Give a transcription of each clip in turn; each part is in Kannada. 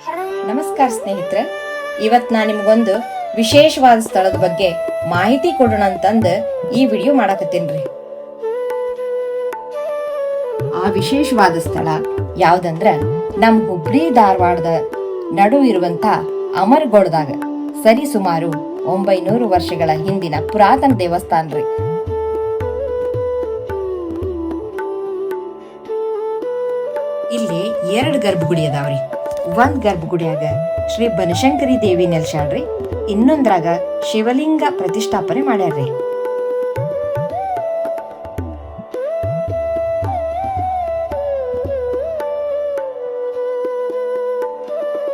ನಮಸ್ಕಾರ ಸ್ನೇಹಿತರೆ, ಇವತ್ತು ನಾನು ನಿಮಗೊಂದು ವಿಶೇಷವಾದ ಸ್ಥಳದ ಬಗ್ಗೆ ಮಾಹಿತಿ ಕೊಡೋಣ ಅಂತಂದು ಈ ವಿಡಿಯೋ ಮಾಡಕತ್ತೀನ್ರಿ. ಆ ವಿಶೇಷವಾದ ಸ್ಥಳ ಯಾವ್ದಂದ್ರ ನಮ್ ಹುಬ್ಳಿ ಧಾರವಾಡದ ನಡು ಇರುವಂತ ಅಮರಗೋಳದಾಗ ಸರಿ ಸುಮಾರು 900 ವರ್ಷಗಳ ಹಿಂದಿನ ಪುರಾತನ ದೇವಸ್ಥಾನ ರೀ. ಇಲ್ಲಿ 2 ಗರ್ಭಗುಡಿ ಅದಾವ್ರಿ. ಒಂದ್ ಗರ್ಭಗುಡಿಯಾಗ ಶ್ರೀ ಬನಶಂಕರಿ ದೇವಿ ನೆಲ್ಸಾಳ್ರಿ, ಇನ್ನೊಂದ್ರಾಗ ಶಿವಲಿಂಗ ಪ್ರತಿಷ್ಠಾಪನೆ ಮಾಡ್ಯಾರ್ರಿ.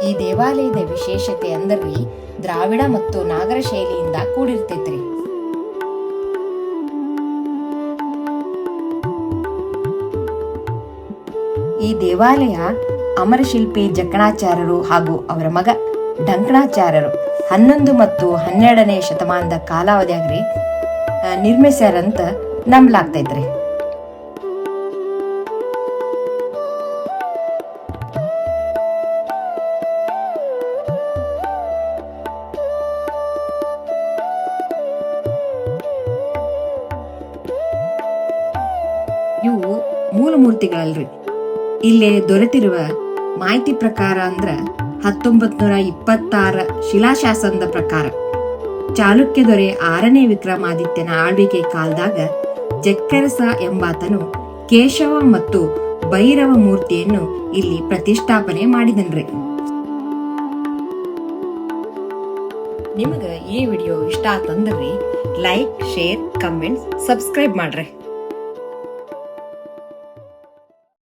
ಈ ದೇವಾಲಯದ ವಿಶೇಷತೆ ಅಂದ್ರಿ ದ್ರಾವಿಡ ಮತ್ತು ನಾಗರ ಶೈಲಿಯಿಂದ ಕೂಡಿರ್ತೈತ್ರಿ. ಈ ದೇವಾಲಯ ಅಮರಶಿಲ್ಪಿ ಜಕ್ಕಣಾಚಾರ್ಯರು ಹಾಗೂ ಅವರ ಮಗ ಡಂಕಣಾಚಾರ್ಯರು 11 ಮತ್ತು 12ನೇ ಶತಮಾನದ ಕಾಲಾವಧಿಯಾಗ್ರಿ ನಿರ್ಮಿಸ್ಯಾರಂತ ನಂಬಲಾಗ್ತೈತ್ರಿ. ಇವು ಮೂಲ ಮೂರ್ತಿಗಳಲ್ರಿ. ಇಲ್ಲೇ ದೊರೆತಿರುವ ಮಾಹಿತಿ ಪ್ರಕಾರ ಅಂದ್ರ 1926 ಶಿಲಾಶಾಸನದ ಪ್ರಕಾರ ಚಾಲುಕ್ಯ ದೊರೆ 6ನೇ ವಿಕ್ರಮಾದಿತ್ಯನ ಆಳ್ವಿಕೆ ಕಾಲದಾಗ ಜಕ್ಕರಸ ಎಂಬಾತನು ಕೇಶವ ಮತ್ತು ಭೈರವ ಮೂರ್ತಿಯನ್ನು ಇಲ್ಲಿ ಪ್ರತಿಷ್ಠಾಪನೆ ಮಾಡಿದನ್ರಿ. ನಿಮಗ ಈ ವಿಡಿಯೋ ಇಷ್ಟ ಆತಂದ್ರಿ ಲೈಕ್, ಶೇರ್, ಕಮೆಂಟ್ಸ್, ಸಬ್ಸ್ಕ್ರೈಬ್ ಮಾಡ್ರಿ.